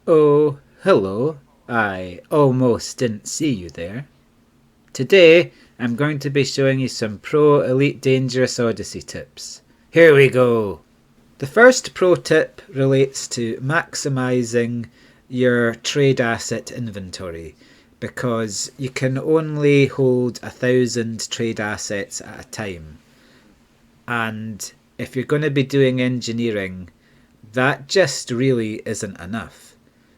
Oh, hello. I almost didn't see you there. Today, I'm going to be showing you some Pro Elite Dangerous Odyssey tips. Here we go! The first pro tip relates to maximising your trade asset inventory because you can only hold 1,000 trade assets at a time. And if you're going to be doing engineering, that just really isn't enough.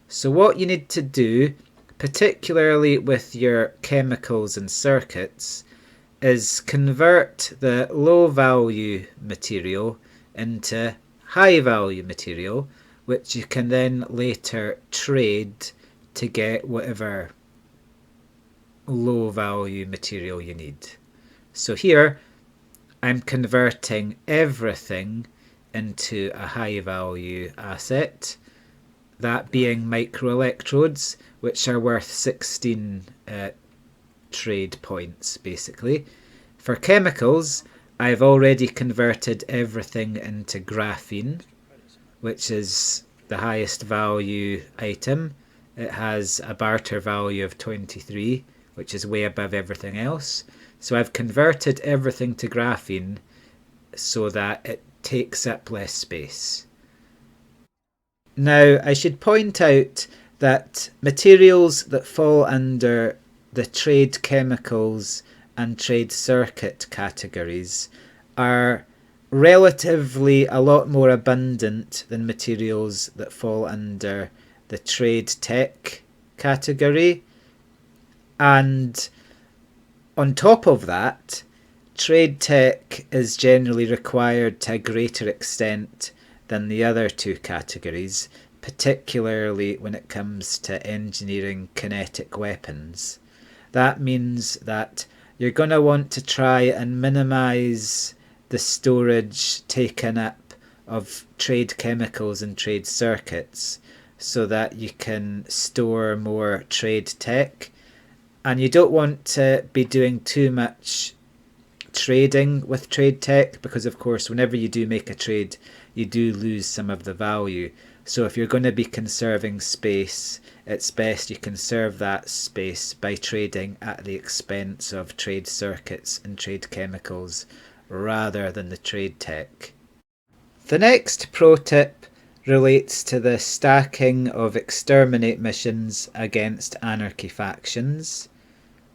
So what you need to do, particularly with your chemicals and circuits, is convert the low value material into high value material, which you can then later trade to get whatever low value material you need. So here I'm converting everything into a high value asset, that being microelectrodes, which are worth 16 trade points basically. For chemicals, I've already converted everything into graphene, which is the highest value item. It has a barter value of 23, which is way above everything else. So I've converted everything to graphene so that it takes up less space. Now, I should point out that materials that fall under the trade chemicals and trade circuit categories are relatively a lot more abundant than materials that fall under the trade tech category. And on top of that, trade tech is generally required to a greater extent than the other two categories, particularly when it comes to engineering kinetic weapons. That means that you're going to want to try and minimize the storage taken up of trade chemicals and trade circuits so that you can store more trade tech. And you don't want to be doing too much trading with trade tech because, of course, whenever you do make a trade, you do lose some of the value. So if you're going to be conserving space, it's best you conserve that space by trading at the expense of trade circuits and trade chemicals rather than the trade tech. The next pro tip relates to the stacking of exterminate missions against anarchy factions,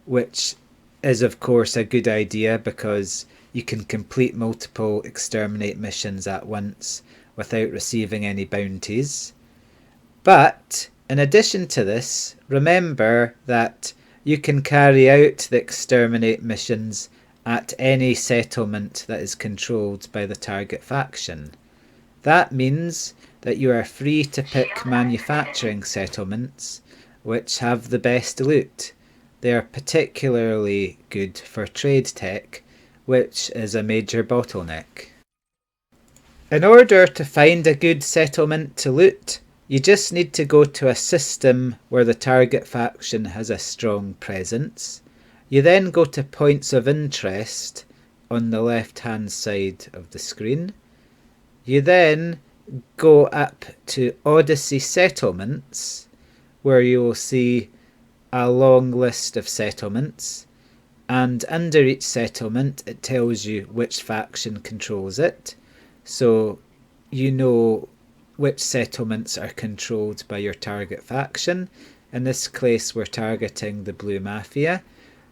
which is of course a good idea because you can complete multiple exterminate missions at once without receiving any bounties. But in addition to this, remember that you can carry out the exterminate missions at any settlement that is controlled by the target faction. That means that you are free to pick manufacturing settlements which have the best loot. They are particularly good for trade tech, which is a major bottleneck. In order to find a good settlement to loot, you just need to go to a system where the target faction has a strong presence. You then go to points of interest on the left hand side of the screen. You then go up to Odyssey settlements, where you will see a long list of settlements, and under each settlement it tells you which faction controls it, so you know which settlements are controlled by your target faction. In this case we're targeting the Blue Mafia,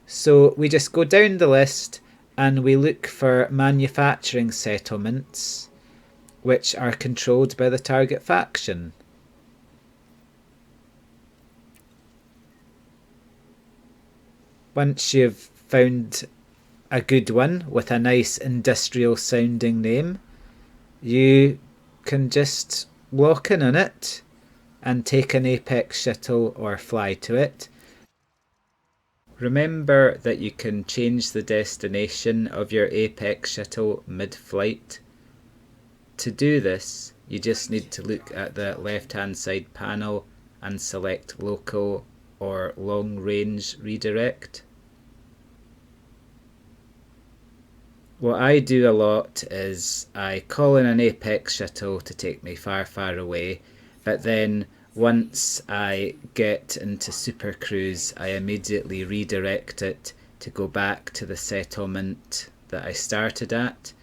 so we just go down the list and we look for manufacturing settlements which are controlled by the target faction. Once you've found a good one with a nice industrial sounding name, you can just walk in on it and take an Apex shuttle or fly to it. Remember that you can change the destination of your Apex shuttle mid-flight. To do this, you just need to look at the left hand side panel and select local or long range redirect. What I do a lot is I call in an Apex shuttle to take me far, far away, but then once I get into Super Cruise, I immediately redirect it to go back to the settlement that I started at.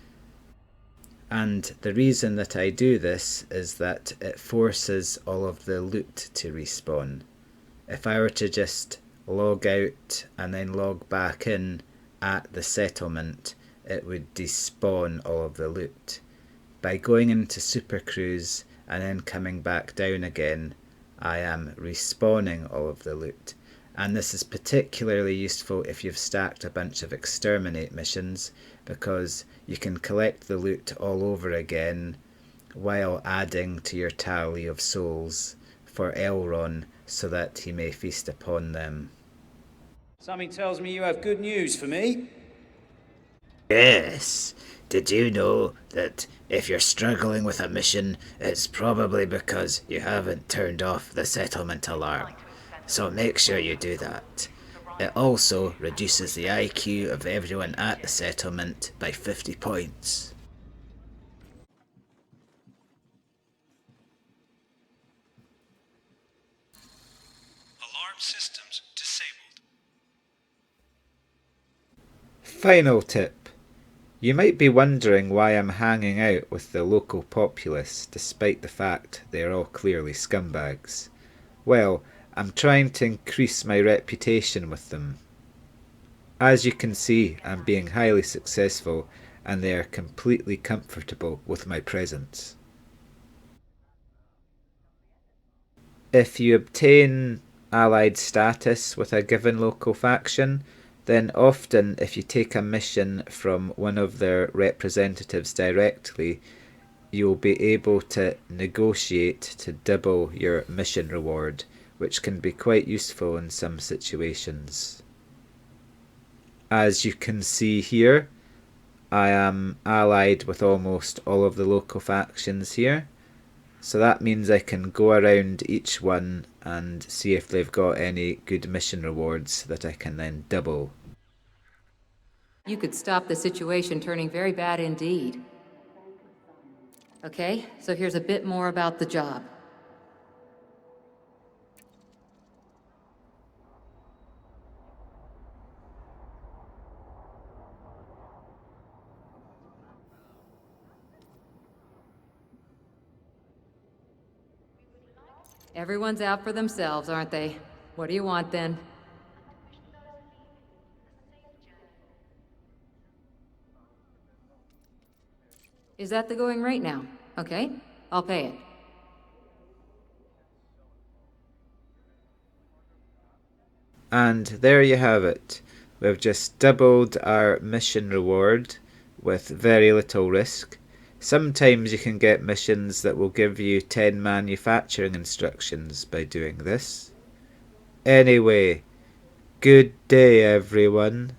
And the reason that I do this is that it forces all of the loot to respawn. If I were to just log out and then log back in at the settlement, it would despawn all of the loot. By going into Super Cruise and then coming back down again, I am respawning all of the loot. And this is particularly useful if you've stacked a bunch of exterminate missions, because you can collect the loot all over again while adding to your tally of souls for Elron so that he may feast upon them. Something tells me you have good news for me. Yes. Did you know that if you're struggling with a mission, it's probably because you haven't turned off the settlement alarm? So make sure you do that. It also reduces the IQ of everyone at the settlement by 50 points. Alarm systems disabled. Final tip. You might be wondering why I'm hanging out with the local populace despite the fact they are all clearly scumbags. Well, I'm trying to increase my reputation with them. As you can see, I'm being highly successful and they are completely comfortable with my presence. If you obtain allied status with a given local faction, then often if you take a mission from one of their representatives directly, you'll be able to negotiate to double your mission reward, which can be quite useful in some situations. As you can see here, I am allied with almost all of the local factions here. So that means I can go around each one and see if they've got any good mission rewards that I can then double. You could stop the situation turning very bad indeed. Okay, so here's a bit more about the job. Everyone's out for themselves, aren't they? What do you want then? Is that the going rate now? Okay, I'll pay it. And there you have it. We've just doubled our mission reward with very little risk. Sometimes you can get missions that will give you 10 manufacturing instructions by doing this. Anyway, good day everyone.